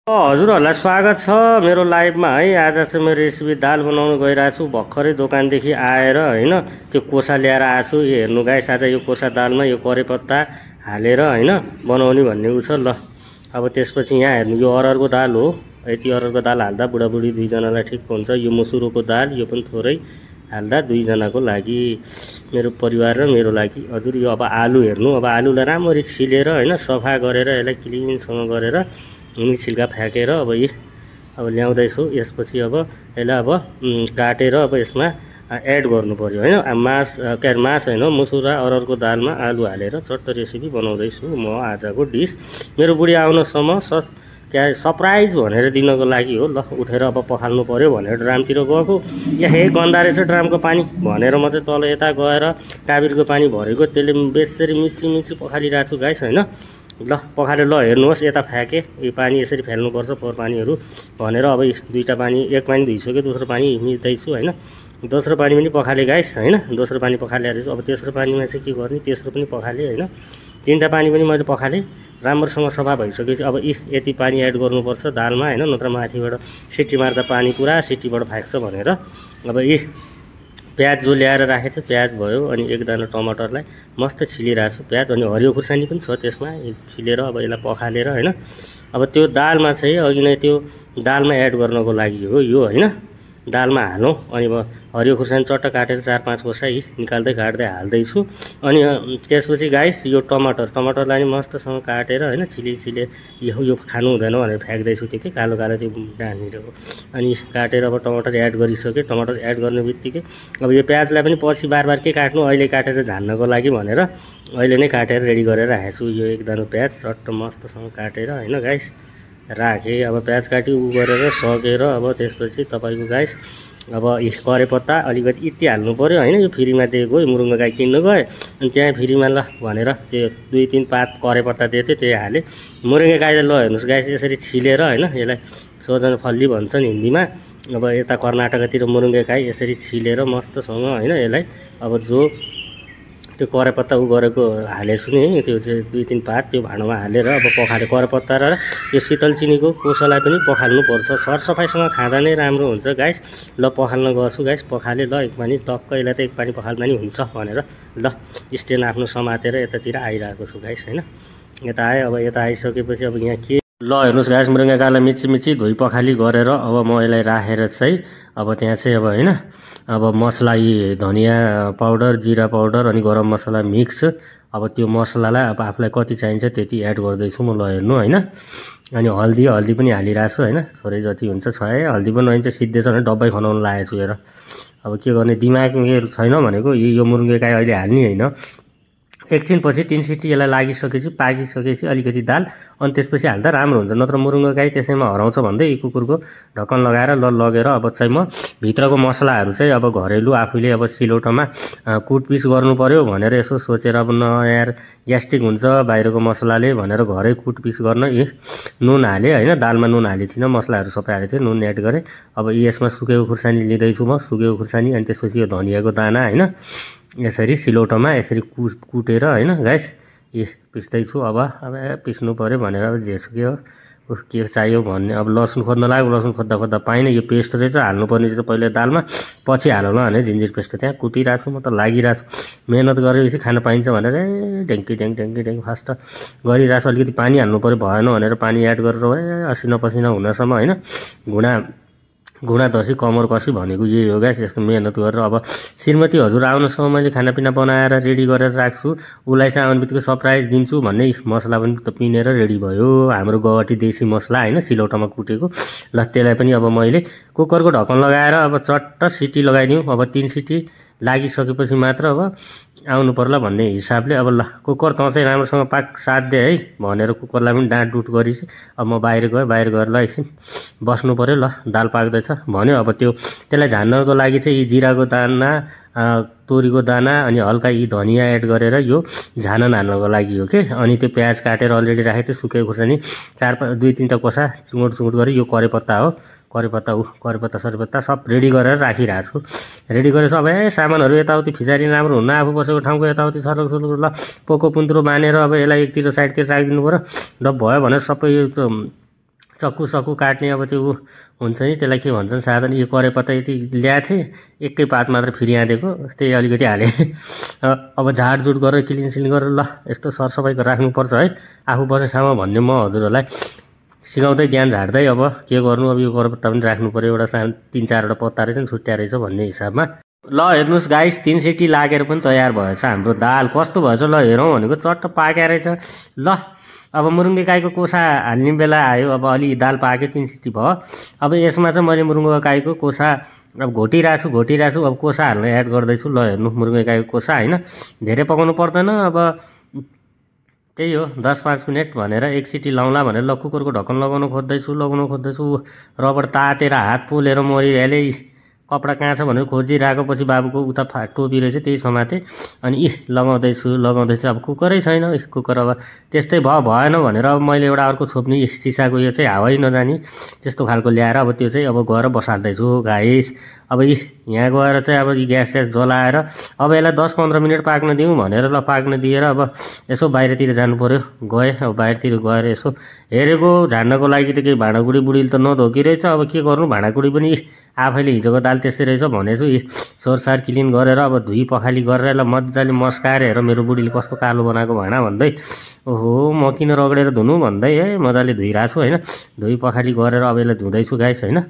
हजुरहरूलाई स्वागत छ मेरो लाइभमा है। आज चाहिँ मेरो रेसिपी दाल बनाउन गइरहेको छु। भर्खरै दोकानदेखि आएर होइन त्यो कोसा ल्याएर आएको छु। यो हेर्नु गाइस, आज यो कोसा दालमा यो करे पत्ता हालेर होइन बनाउने भन्ने उ छ ल। अब त्यसपछि यहाँ हेर्नु, यो अरहरको दाल हो। यति अरहरको दाल हाल्दा बुढाबुढी दुईजनालाई ठिक हुन्छ। यो मुसुरोको दाल, यो पनि थोरै हाल्दा दुईजनाको लागि, मेरो परिवार र मेरो लागि। हजुर यो अब आलु हेर्नु, अब आलुलाई राम्ररी छिलेर होइन सफा गरेर यसलाई क्लिनसँग गरेर अनि छिल्का फ्याँकेर अब ल्याउँदैछु। यसपछि अब यसलाई अब काटेर अब यसमा एड गर्नु पर्यो होइन। मास होइन, मुसुरा अरहरको दालमा आलु हालेर चट्ट रेसिपी बनाउँदैछु म आजको डिस। मेरो बुढी आउनसम्म सरप्राइज भनेर दिनको लागि हो ल। उठेर अब पखाल्नु पर्यो भनेर ड्रामतिर गएको, या हे गन्दा रहेछ ड्रामको पानी भनेर म चाहिँ तल यता गएर काबिरको पानी भरेको, त्यसले बेसरी मिची पखालिरहेको छु गाइस होइन। ल पखाले, ल हेर्नुहोस् यता फ्याँके, यो पानी यसरी फाल्नुपर्छ पोहोर पानीहरू भनेर। अब दुईवटा पानी, एक पानी धुइसक्यो, दोस्रो पानी मिच्दैछु होइन। दोस्रो पानी पनि पखाले गाइस होइन, दोस्रो पानी पखालेर अब तेस्रो पानीमा चाहिँ के गर्ने, तेस्रो पनि पखाले होइन। तिनवटा पानी पनि मैले पखालेँ, राम्रोसँग सफा भइसकेपछि अब यति पानी एड गर्नुपर्छ दालमा होइन, नत्र माथिबाट सिटी मार्दा पानी पुरा सिटीबाट फ्याँक्छ भनेर। अब प्याज जो ल्याएर राखेको थियो प्याज भयो, अनि एक दाना टमाटरलाई मस्त छिलिरहेको छु प्याज, अनि हरियो खुर्सानी पनि छ त्यसमा छिलेर अब यसलाई पखालेर होइन। अब त्यो दालमा चाहिँ अघि नै त्यो दालमा एड गर्नको लागि हो यो होइन। दालमा हालौँ, अनि अब हरियो खुर्सानी चट्ट काटेर 4-5 कोसा निकाल्दै काट्दै हाल्दैछु। अनि त्यसपछि गाइस यो टमाटरलाई नि मस्तसँग काटेर होइन छिले यो खानु हुँदैन भनेर फ्याँक्दैछु। त्यो के कालो त्यो डाँडीको, अनि काटेर अब टमाटर एड गरिसकेँ। टमाटर एड गर्ने बित्तिकै अब यो प्याजलाई पनि पछि बार के काट्नु, अहिले काटेर झान्नको लागि भनेर अहिले नै काटेर रेडी गरेर राखेको छु। यो एकदम प्याज चट्ट मस्तसँग काटेर होइन गाइस राखेँ। अब प्याज काटी गरेर सकेर अब त्यसपछि तपाईँको गाइस अब करे पत्ता अलिकति इति हाल्नु पऱ्यो होइन। यो फ्रीमा दिएको मुरुङ्गा गाई किन्नु गएँ, अनि त्यहाँ फ्रीमा ल भनेर त्यो 2-3 पात करे पत्ता दिएको थियो, त्यही हालेँ। मुरुङ्गे गाईलाई ल हेर्नुहोस् गाइस यसरी छिलेर होइन, यसलाई सोजन फल्ली भन्छन् हिन्दीमा। अब यता कर्नाटकतिर मुरुङ्गे गाई यसरी छिलेर मस्तसँग होइन यसलाई अब जो त्यो करे पत्ता गरेको हालेछु नि, त्यो चाहिँ 2-3 पात त्यो भाँडोमा हालेर अब पखाले करे पत्ता र यो शीतल चिनीको कोसालाई पनि पखाल्नुपर्छ। सरसफाइसँग खाँदा नै राम्रो हुन्छ गाइस। ल पखाल्न गर्छु गाइस, पखाले ल एक पानी टक्क, यसलाई त एक पानी पखाल्दा नि हुन्छ भनेर ल स्ट्यान्ड आफ्नो समातेर यतातिर आइरहेको छु गाइस होइन। यता आएँ, अब यता आइसकेपछि अब यहाँ के ल हेर्नुहोस् गाइस, मुरुङ्गा गाईलाई मिची धोइ पखाली गरेर अब म यसलाई राखेर चाहिँ अब त्यहाँ चाहिँ अब होइन अब मसला यी धनियाँ पाउडर, जिरा पाउडर अनि गरम मसला मिक्स, अब त्यो मसलालाई अब आफूलाई कति चाहिन्छ त्यति एड गर्दैछु म। ल हेर्नु होइन, अनि हल्दी पनि हालिरहेको छु होइन, थोरै जति हुन्छ छ है। हल्दी पनि नहिन्छ सिद्धेछ भने डब्बै खनाउनु लागेको छु हेर। अब के गर्ने, दिमाग छैन भनेको यो मुरुङ्गे गाई अहिले हाल्ने होइन। एकछिनपछि 3 सिटी यसलाई लागिसकेपछि पाकिसकेपछि अलिकति दाल, अनि त्यसपछि हाल्दा राम्रो हुन्छ। नत्र मुरुङ्गा गाई त्यसैमा हराउँछ भन्दै कुकुरको ढक्कन लगाएर लगेर अब चाहिँ म भित्रको मसलाहरू चाहिँ अब घरेलु आफूले अब सिलौटोमा कुटपिस गर्नु पर्यो भनेर यसो सोचेर अब न यार ग्यास्ट्रिक हुन्छ बाहिरको मसलाले भनेर घरै कुटपिस गर्न नुन हालेँ होइन। दालमा नुन हालेको थिइनँ, मसलाहरू सबै हालेको थिएँ, नुन एड गरेँ। अब यसमा सुकेको खुर्सानी लिँदैछु म, सुकेको खुर्सानी, अनि त्यसपछि यो धनियाँको दाना होइन यसरी सिलौटोमा यसरी कुटेर होइन गाइस पिस्दैछु। अब पिस्नु पऱ्यो भनेर अब जेसुकै हो के चाहियो भन्ने, अब लसुन खोज्न लाग्यो, लसुन खोज्दा पाइनँ। यो पेस्ट रहेछ हाल्नुपर्ने रहेछ पहिले दालमा, पछि हालौँला भने जिन्जिर पेस्ट त्यहाँ कुटिरहेको छु म त, लागिरहेको छु। मेहनत गरेपछि खान पाइन्छ भनेर ढ्याङ्की फास्ट गरिरहेको छु। अलिकति पानी हाल्नु पऱ्यो, भएन भनेर पानी एड गरेर असिना पसिना हुनसम्म होइन घुँडा दसी कमर कसी भनेको यही हो गाइस। यस्तो मेहनत गरेर अब श्रीमती हजुर आउनसम्म मैले खानापिना बनाएर रेडी गरेर राख्छु, उसलाई चाहिँ आउने बित्तिकै सरप्राइज दिन्छु भन्ने मसला पनि त पिनेर रेडी भयो। हाम्रो गवटी देशी मसला होइन, सिलौटामा कुटेको। ल त्यसलाई पनि अब मैले कुकरको ढक्कन लगाएर अब चट्ट सिटी लगाइदिउँ। अब 3 सिटी लागिसकेपछि मात्र अब आउनु पर्ला भन्ने हिसाबले अब ल कुकर तँ चाहिँ राम्रोसँग साथ दे है भनेर कुकरलाई पनि डाँटडुट गरिस्। अब म बाहिर गएर ल एकछिन बस्नु पऱ्यो, ल दाल पाक्दैछ भन्यो। अब त्यसलाई झान्नको लागि चाहिँ यी जिराको दाना, तोरीको दाना अनि हल्का यी धनियाँ एड गरेर यो झानन हाल्नको लागि हो के। अनि त्यो प्याज काटेर अलरेडी राखेको थियो, सुकेको खुर्सानी 2-3 कोसा चुङोट गरी यो करे पत्ता हो, करे पत्ता सब रेडी गरेर राखिरहेको छु। रेडी गरेर अब सामानहरू यताउति फिजारी राम्रो हुन्न, आफू बसेको ठाउँको यताउति सलक ल पोको पुन्तरो बानेर अब यसलाई एकतिर साइडतिर राखिदिनु पऱ्यो। डब भयो भनेर सबै चक्कु सक्कु काट्ने अब त्यो हुन्छ नि त्यसलाई के भन्छन् साधन यो करेपत्ता यति ल्याएको थिएँ एकै पात मात्र फेरि आँदेको त्यही अलिकति हालेँ अब झाडझुड गरेर क्लिनसिल गरेर ल यस्तो सरसफाइ राख्नुपर्छ है आफू बसेसम्म भन्ने म हजुरहरूलाई सिकाउँदै ज्ञान झार्दै अब के गर्नु अब यो करेपत्ता पनि राख्नु पऱ्यो एउटा सानो 3-4वटा पत्ता रहेछ नि छुट्या रहेछ भन्ने हिसाबमा ल हेर्नुहोस् गाइस 3 सिटी लागेर पनि तयार भएछ हाम्रो दाल कस्तो भएछ ल हेरौँ भनेको चट्ट पाक्या रहेछ ल अब मुरुङ्गे गाईको कोसा हाल्ने बेला आयो अब अलि दाल पाक्यो 3 सिटी भयो अब यसमा चाहिँ मैले मुरुङ्गे गाईको कोसा अब घोटिरहेको छु अब कोसा हाल्न एड गर्दैछु ल हेर्नु मुरुङ्गे गाईको कोसा होइन धेरै पकाउनु पर्दैन अब त्यही हो 10-5 मिनट भनेर एक सिटी लाउँला भनेर ल कुकरको ढक्कन लगाउनु खोज्दैछु रबर तातेर हात पोलेर मरिहालेँ कपडा कहाँ छ भनेर खोजिरहेको पछि बाबुको उता टोपी रहेछ त्यही समाते अनि लगाउँदैछु अब कुकरै छैन कुकर अब त्यस्तै भएन भनेर अब मैले एउटा अर्को छोप्ने सिसाको यो चाहिँ हावै नजाने त्यस्तो खालको ल्याएर अब त्यो चाहिँ अब गएर बसाल्दैछु गाइस अब यहाँ गएर चाहिँ अब ग्यास जलाएर अब यसलाई 10-15 मिनट पाक्न दिउँ भनेर ल पाक्न दिएर अब यसो बाहिरतिर जानु पर्यो गएँ अब बाहिरतिर गएर यसो हेरेको झान्नको लागि त केही भाँडाकुँडी बुढीले त नधोकी रहेछ अब के गर्नु भाँडाकुँडी पनि आफैले हिजोको दाल त्यस्तै रहेछ भनेछु सोरसार क्लिन गरेर अब धुई पखाली गरेर ल मजाले मस्काएर हेर मेरो बुढीले कस्तो कालो बनाएको भाँडा भन्दै ओहो म किन रगडेर धुनु भन्दै मजाले धुइरहेको छु होइन धुई पखाली गरेर अब यसलाई धुँदैछु गाइस होइन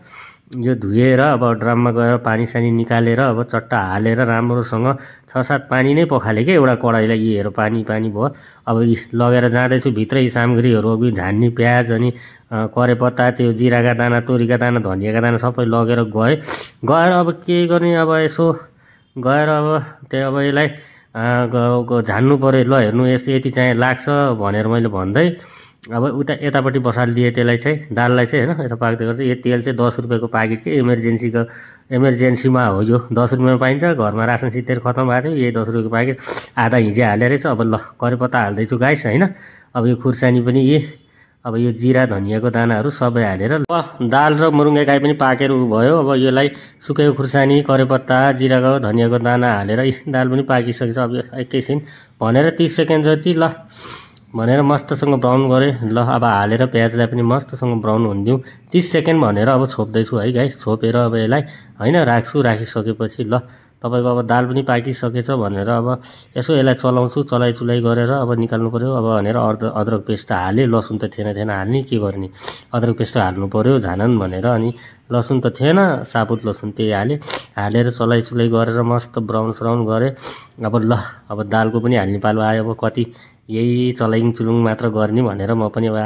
यो धुएर अब ड्रममा गएर पानी सानी निकालेर अब चट्टा हालेर राम्रोसँग 6-7 पानी नै पखाले के एउटा कडाईलाई हेर पानी भयो अब लगेर जाँदैछु भित्रै सामग्रीहरू अघि झान्नी प्याज अनि करेपत्ता त्यो जिराका दाना तोरीका दाना धनियाका दाना सबै लगेर गएर अब के गर्ने अब यसो गएर अब त्यो अब यसलाई झान्नु पर्यो ल हेर्नु यति चाहिँ लाग्छ भनेर मैले भन्दै अब उता यतापट्टि बसालिदिएँ त्यसलाई चाहिँ दाललाई चाहिँ होइन यता पाक्दै गर्छ यो तेल चाहिँ 10 रुपियाँको प्याकेट के इमर्जेन्सीमा हो यो 10 रुपियाँमा पाइन्छ घरमा रासन सित्तेर खतम भएको थियो यही 10 रुपियाँको प्याकेट आधा हिजो हालेर रहेछ अब ल करेपत्ता हाल्दैछु गाइस होइन अब यो खुर्सानी पनि अब यो जिरा धनियाको दानाहरू सबै हालेर दाल र मुरुङ्गे गाई पनि पाकेर भयो अब यसलाई सुकेको खुर्सानी करेपत्ता जिराको धनियाको दाना हालेर दाल पनि पाकिसकेछ अब एकैछिन भनेर 30 सेकेन्ड जति ल भनेर मस्तसँग ब्राउन गरेँ ल अब हालेर प्याजलाई पनि मस्तसँग ब्राउन हुन दिउँ 30 सेकेन्ड भनेर अब छोप्दैछु है गाइस छोपेर अब यसलाई होइन राखिसकेपछि ल तपाईँको अब दाल पनि पाकिसकेछ भनेर अब यसो यसलाई चलाउँछु चलाइ गरेर अब निकाल्नु पर्यो अब भनेर अदरक पेस्ट हालेँ लसुन त थिएन हाल्ने के गर्ने अदरक पेस्ट हाल्नु पर्यो झानन् भनेर अनि लसुन त थिएन साबुत लसुन त्यही हालेर चलाइ गरेर मस्त ब्राउन गरेँ अब दालको पनि हाल्ने पालो आयो अब कति यही चलाइङ चुलुङ मात्र गर्ने भनेर म पनि अब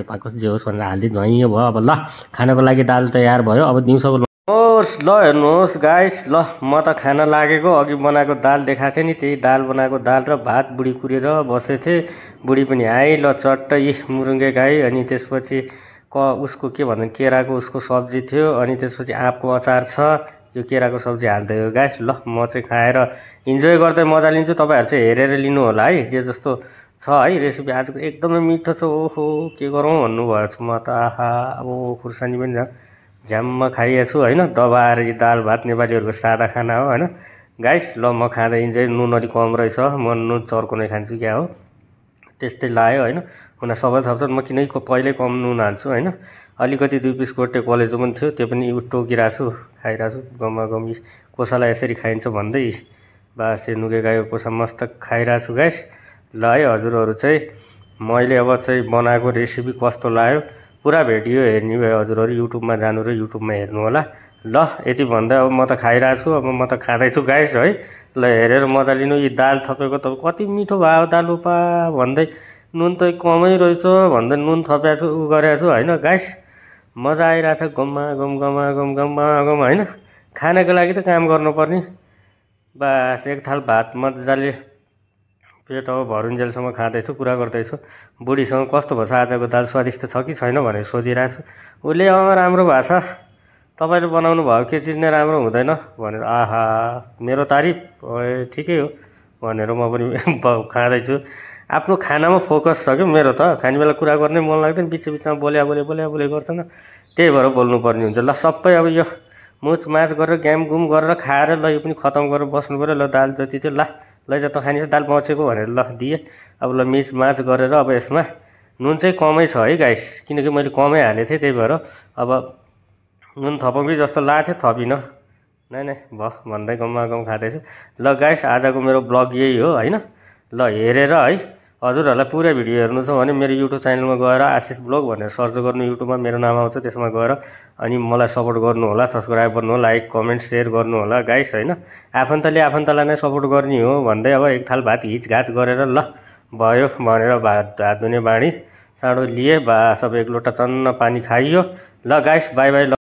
पाकोस् जे होस् भनेर हाल्दै झैँ भयो अब ल खानको लागि दाल तयार भयो अब दिउँसोको ल हेर्नुहोस् गाइस ल म त खाना लागेको अघि बनाएको दाल देखाएको थिएँ नि त्यही दाल बनाएको दाल र भात बुढी कुरेर बसेको थिएँ बुढी पनि आए ल चट्टै मुरुङ्गे गाई अनि त्यसपछि उसको के भन्छ केराको उसको सब्जी थियो अनि त्यसपछि आँपको अचार छ यो केराको सब्जी हाल्दै हो गाइस ल म चाहिँ खाएर इन्जोय गर्दै मजा लिन्छु तपाईँहरू चाहिँ हेरेर लिनु होला है जे जस्तो छ है रेसिपी आजको एकदमै मिठो छ ओहो के गरौँ भन्नुभएको छु म त आहा अब खुर्सानी पनि झ्याम्म खाइएको छु होइन दबाएर यो दाल भात नेपालीहरूको सादा खाना हो होइन गाइस ल म खाँदै इन्जोय नुन अलिक कम रहेछ म नुन चर्को नै खान्छु क्या हो त्यस्तै लायो होइन हुन सबै थप्छ म किनै पहिल्यै कम नुन हाल्छु होइन अलिकति 2 पिस कोटे कलेजो पनि थियो त्यो पनि टोकिरहेको छु खाइरहेको छु गम कोसालाई यसरी खाइन्छ भन्दै बासे नुगे गाईको कोसा मस्त खाइरहेको छु गाइस ल है हजुरहरू चाहिँ मैले अब चाहिँ बनाएको रेसिपी कस्तो लाग्यो पुरा भिडियो हेर्ने भयो हजुरहरू युट्युबमा जानु र युट्युबमा हेर्नु होला ल यति भन्दै अब म त खाइरहेको छु अब म त खाँदैछु गाइस है ल हेरेर मजा लिनु यी दाल थपेको त कति मिठो भयो दाल उपा भन्दै नुन त कमै रहेछ भन्दै नुन थपेको छु गरेको छु होइन गाइस मजा आइरहेछ गम होइन खानाको लागि त काम गर्नुपर्ने बास एक थाल भात मजाले पेट अब भरुन्जेलसम्म खाँदैछु कुरा गर्दैछु बुढीसँग कस्तो भएछ आजको दाल स्वादिष्ट छ कि छैन भनेर सोधिरहेको छु उसले राम्रो भएको छ तपाईँले बनाउनु भयो के चिज नै राम्रो हुँदैन भनेर आहा मेरो तारिफ ठिकै हो भनेर म पनि खाँदैछु आफ्नो खानामा फोकस छ कि मेरो त खाने बेला कुरा गर्ने मन लाग्दैन बिचमा बोल्या गर्छ न त्यही भएर बोल्नुपर्ने हुन्छ ल सबै अब यो मुचमाच गरेर ग्यामगुम गरेर खाएर ल यो पनि खतम गरेर बस्नु पऱ्यो ल दाल जति थियो लैजा त खाने दाल बचेको भनेर ल दिएँ अब ल मिचमाच गरेर अब यसमा नुन चाहिँ कमै छ है गाइस, किनकि मैले कमै हालेको थिएँ, त्यही भएर अब नुन थपौँ कि जस्तो लागेको थियो, थपिनँ। नै भयो भन्दै गम्मा गम खाँदैछु। ल गाइस, आजको मेरो ब्लग यही हो होइन। ल हेरेर है हजुरहरूलाई पुरै भिडियो हेर्नु छ भने मेरो युट्युब च्यानलमा गएर आशिष ब्लग भनेर सर्च गर्नु, युट्युबमा मेरो नाम आउँछ, त्यसमा गएर अनि मलाई सपोर्ट गर्नु होला, सब्सक्राइब गर्नु होला, लाइक कमेन्ट सेयर गर्नु होला गाइस होइन। आफन्तले आफन्तलाई नै सपोर्ट गर्ने हो भन्दै अब एक थाल भात हिचघाच गरेर ल भयो भनेर हात धुने बाणी चाँडो लिए, सब एक लोटा चन्न पानी खाइयो। ल गाइस, बाई बाई।